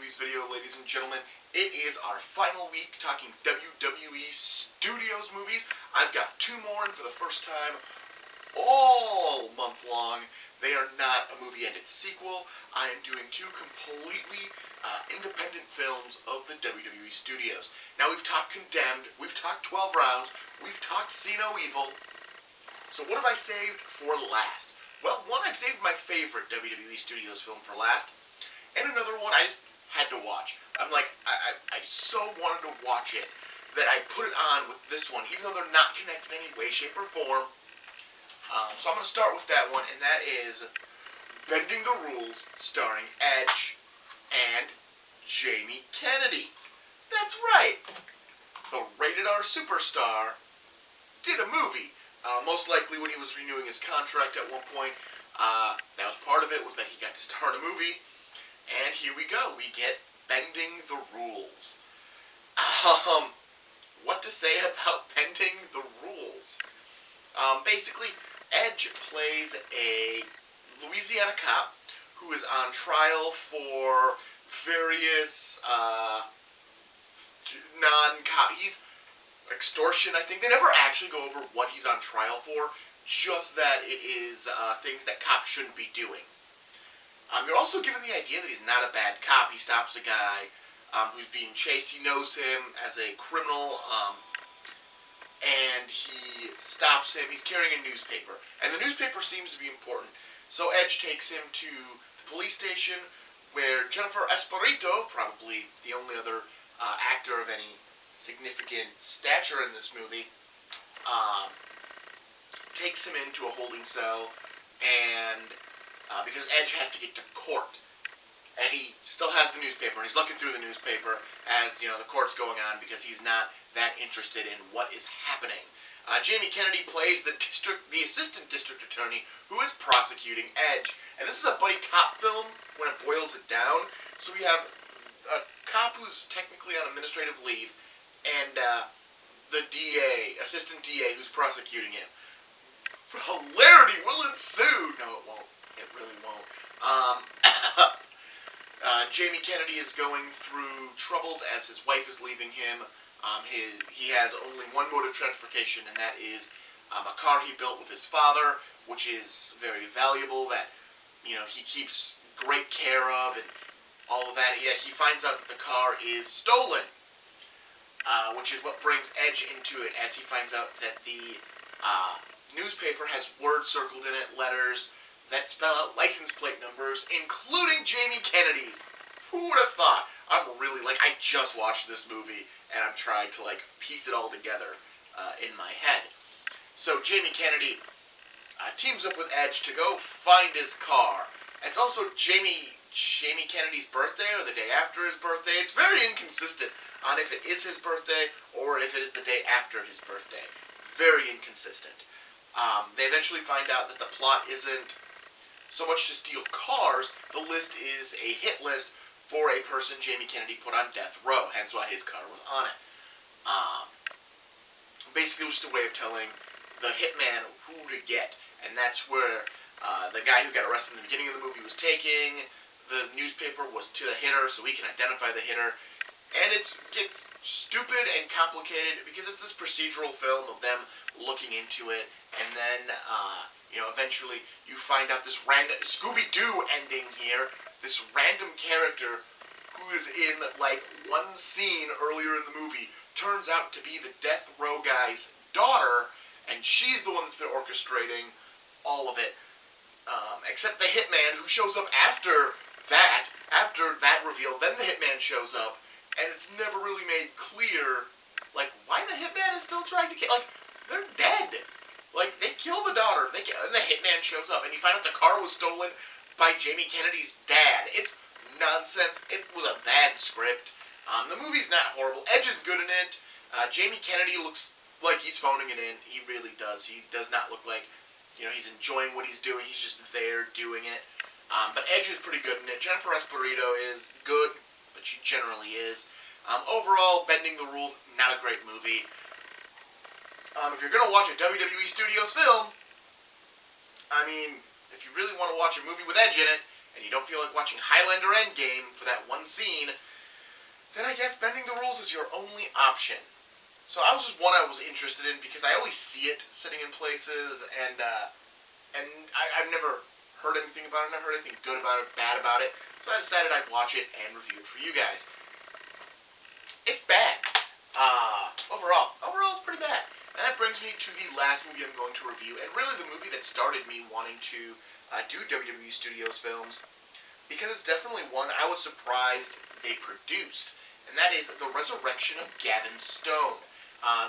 Movies video, ladies and gentlemen. It is our final week talking WWE Studios movies. I've got two more, and for the first time all month long, they are not a movie-ended sequel. I am doing two completely independent films of the WWE Studios. Now, we've talked Condemned, we've talked 12 Rounds, we've talked See No Evil. So what have I saved for last? Well, one, I've saved my favorite WWE Studios film for last, and another one I just had to watch. I'm like, I so wanted to watch it that I put it on with this one, even though they're not connected in any way, shape, or form. So I'm going to start with that one, and that is Bending the Rules, starring Edge and Jamie Kennedy. That's right. The rated R superstar did a movie. Most likely when he was renewing his contract at one point. That was part of it, was that he got to star in a movie. And here we go. We get Bending the Rules. What to say about Bending the Rules? Basically, Edge plays a Louisiana cop who is on trial for various he's extortion, I think. They never actually go over what he's on trial for, just that it is things that cops shouldn't be doing. You're also given the idea that he's not a bad cop. He stops a guy who's being chased. He knows him as a criminal, and he stops him. He's carrying a newspaper, and the newspaper seems to be important. So Edge takes him to the police station, where Jennifer Espirito, probably the only other actor of any significant stature in this movie, takes him into a holding cell, and because Edge has to get to court, and he still has the newspaper, and he's looking through the newspaper as, you know, the court's going on, because he's not that interested in what is happening. Jamie Kennedy plays the assistant district attorney who is prosecuting Edge, and this is a buddy cop film when it boils it down. So we have a cop who's technically on administrative leave, and the DA, assistant DA, who's prosecuting him. Hilarity will ensue! No, it won't. It really won't. Jamie Kennedy is going through troubles as his wife is leaving him. He has only one mode of transportation, and that is a car he built with his father, which is very valuable, that, you know, he keeps great care of, and all of that. Yet he finds out that the car is stolen, which is what brings Edge into it, as he finds out that the newspaper has words circled in it, letters that spell out license plate numbers, including Jamie Kennedy's. Who would have thought? I'm really, I just watched this movie, and I'm trying to, piece it all together in my head. So Jamie Kennedy teams up with Edge to go find his car. It's also Jamie Kennedy's birthday, or the day after his birthday. It's very inconsistent on if it is his birthday, or if it is the day after his birthday. Very inconsistent. They eventually find out that the plot isn't so much to steal cars. The list is a hit list for a person Jamie Kennedy put on death row, hence why his car was on it. Basically, it was just a way of telling the hitman who to get, and that's where the guy who got arrested in the beginning of the movie was taking the newspaper was to the hitter, so we can identify the hitter. And it gets stupid and complicated because it's this procedural film of them looking into it, and then eventually you find out this random Scooby-Doo ending here. This random character who is in, one scene earlier in the movie turns out to be the death row guy's daughter, and she's the one that's been orchestrating all of it. Except the hitman, who shows up after that reveal, then the hitman shows up, and it's never really made clear, why the hitman is still trying to kill, they're dead. They kill the daughter, and the hitman shows up, and you find out the car was stolen by Jamie Kennedy's dad. It's nonsense. It was a bad script. The movie's not horrible. Edge is good in it. Jamie Kennedy looks like he's phoning it in. He really does. He does not look like, he's enjoying what he's doing. He's just there doing it. But Edge is pretty good in it. Jennifer Espirito is good, but she generally is. Overall, Bending the Rules, not a great movie. If you're going to watch a WWE Studios film, if you really want to watch a movie with Edge in it, and you don't feel like watching Highlander Endgame for that one scene, then I guess bending the rules is your only option. So I was just one I was interested in because I always see it sitting in places, and I've never heard anything about it, never heard anything good about it, bad about it, so I decided I'd watch it and review it for you guys. It's bad. Overall it's pretty bad. And that brings me to the last movie I'm going to review, and really the movie that started me wanting to do WWE Studios films, because it's definitely one I was surprised they produced, and that is The Resurrection of Gavin Stone.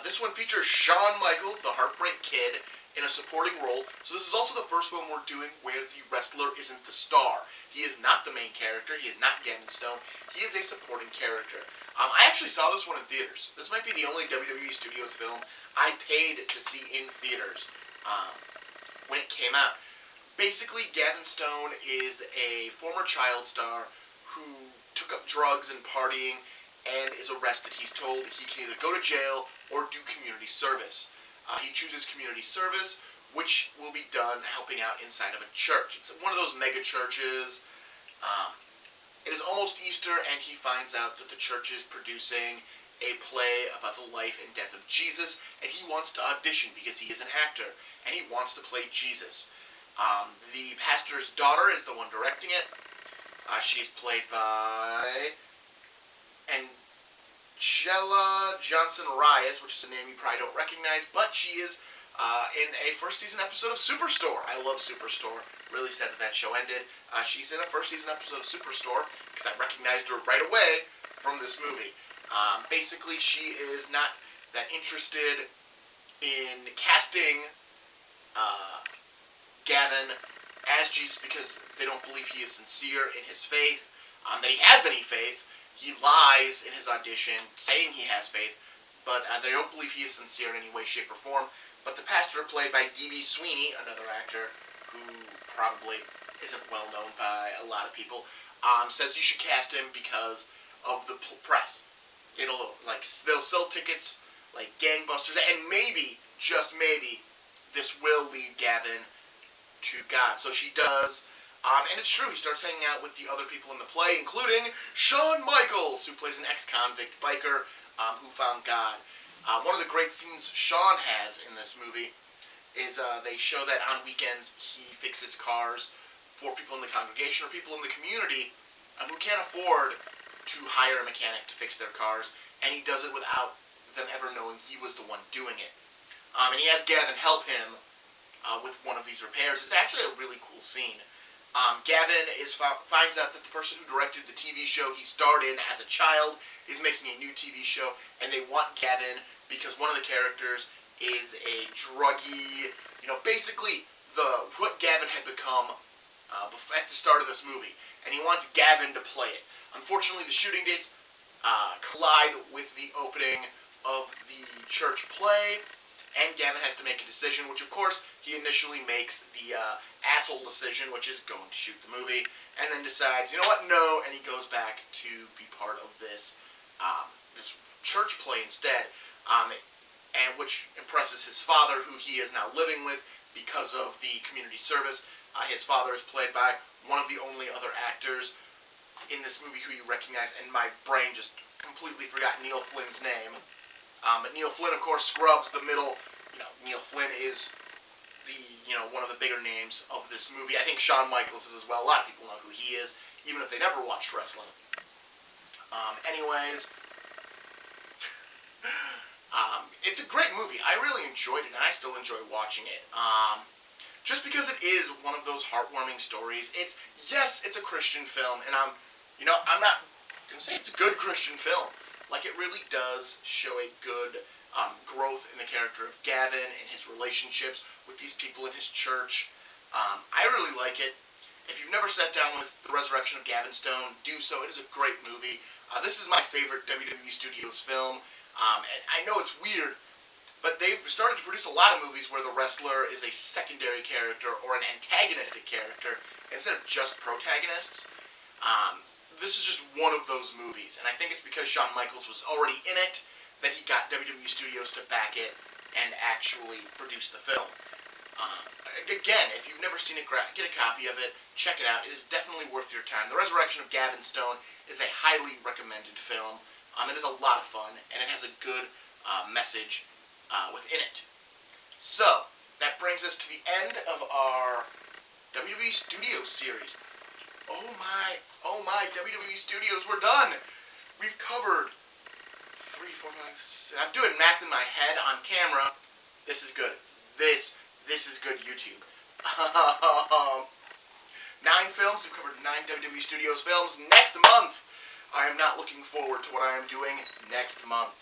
This one features Shawn Michaels, the Heartbreak Kid, in a supporting role. So this is also the first film we're doing where the wrestler isn't the star. He is not the main character. He is not Gavin Stone. He is a supporting character. I actually saw this one in theaters. This might be the only WWE Studios film I paid to see in theaters when it came out. Basically, Gavin Stone is a former child star who took up drugs and partying and is arrested. He's told he can either go to jail or do community service. He chooses community service, which will be done helping out inside of a church. It's one of those mega churches. It is almost Easter, and he finds out that the church is producing a play about the life and death of Jesus, and he wants to audition because he is an actor, and he wants to play Jesus. The pastor's daughter is the one directing it. She's played by Angela Johnson-Reyes, which is a name you probably don't recognize, but she is in a first season episode of Superstore. I love Superstore. Really sad that show ended. She's in a first season episode of Superstore because I recognized her right away from this movie. Basically, she is not that interested in casting Gavin as Jesus because they don't believe he is sincere in his faith, that he has any faith. He lies in his audition, saying he has faith, but they don't believe he is sincere in any way, shape, or form. But the pastor, played by D.B. Sweeney, another actor who probably isn't well known by a lot of people, says you should cast him because of the press. They'll sell tickets like gangbusters, and maybe, just maybe, this will lead Gavin to God. So she does. And it's true, he starts hanging out with the other people in the play, including Shawn Michaels, who plays an ex-convict biker who found God. One of the great scenes Shawn has in this movie is they show that on weekends he fixes cars for people in the congregation or people in the community who can't afford to hire a mechanic to fix their cars, and he does it without them ever knowing he was the one doing it. And he has Gavin help him with one of these repairs. It's actually a really cool scene. Gavin finds out that the person who directed the TV show he starred in as a child is making a new TV show, and they want Gavin because one of the characters is a druggie, basically what Gavin had become at the start of this movie, and he wants Gavin to play it. Unfortunately, the shooting dates collide with the opening of the church play, and Gavin has to make a decision, which of course he initially makes the asshole decision, which is going to shoot the movie, and then decides, you know what, no, and he goes back to be part of this this church play instead, and which impresses his father, who he is now living with because of the community service. His father is played by one of the only other actors in this movie who you recognize, and my brain just completely forgot Neil Flynn's name. But Neil Flynn, of course, scrubs the middle. Neil Flynn is one of the bigger names of this movie. I think Shawn Michaels is as well. A lot of people know who he is, even if they never watched wrestling. Anyways, it's a great movie. I really enjoyed it, and I still enjoy watching it. Just because it is one of those heartwarming stories. It's a Christian film, and I'm not gonna say it's a good Christian film. Like, it really does show a good growth in the character of Gavin and his relationships with these people in his church. I really like it. If you've never sat down with The Resurrection of Gavin Stone, do so. It is a great movie. This is my favorite WWE Studios film. And I know it's weird, but they've started to produce a lot of movies where the wrestler is a secondary character or an antagonistic character instead of just protagonists. This is just one of those movies, and I think it's because Shawn Michaels was already in it that he got WWE Studios to back it and actually produce the film. Again, if you've never seen it, get a copy of it. Check it out. It is definitely worth your time. The Resurrection of Gavin Stone is a highly recommended film. It is a lot of fun, and it has a good message within it. So, that brings us to the end of our WWE Studios series. Oh my, WWE Studios, we're done! We've covered 3, 4, 5, 6. I'm doing math in my head on camera. This is good. This is good YouTube. 9 films. We've covered 9 WWE Studios films. Next month, I am not looking forward to what I am doing next month.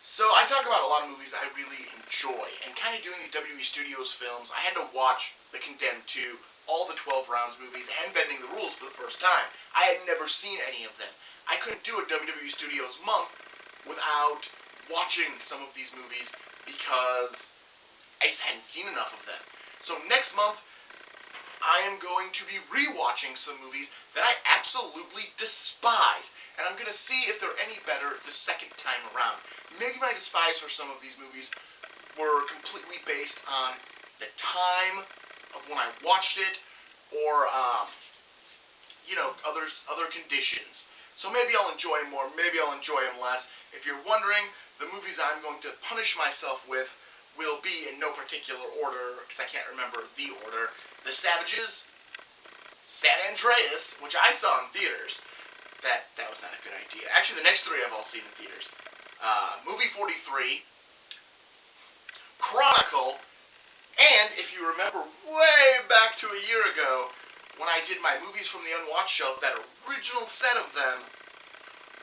So I talk about a lot of movies I really enjoy, and kind of doing these WWE Studios films, I had to watch The Condemned 2, all the 12 Rounds movies, and Bending the Rules for the first time. I had never seen any of them. I couldn't do a WWE Studios month without watching some of these movies because I just hadn't seen enough of them. So next month, I am going to be rewatching some movies that I absolutely despise. And I'm going to see if they're any better the second time around. Maybe my despise for some of these movies were completely based on the time of when I watched it, or, other conditions. So maybe I'll enjoy them more, maybe I'll enjoy them less. If you're wondering, the movies I'm going to punish myself with will be in no particular order, because I can't remember the order. The Savages, San Andreas, which I saw in theaters. That was not a good idea. Actually, the next 3 I've all seen in theaters. Movie 43, Chronicle, and if you remember way back to a year ago, when I did my movies from the Unwatched shelf, that original set of them,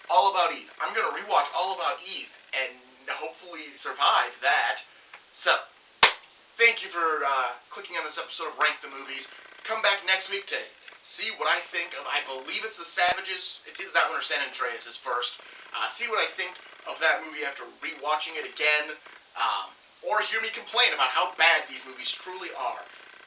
All About Eve. I'm going to rewatch All About Eve and hopefully survive that. So, thank you for clicking on this episode of Rank the Movies. Come back next week to see what I think of, I believe it's The Savages. It's either that one or San Andreas is first. See what I think of that movie after rewatching it again. Or hear me complain about how bad these movies truly are.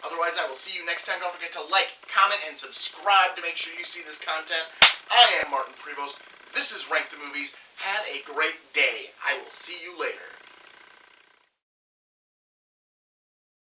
Otherwise, I will see you next time. Don't forget to like, comment, and subscribe to make sure you see this content. I am Martin Prevost. This is Rank the Movies. Have a great day. I will see you later.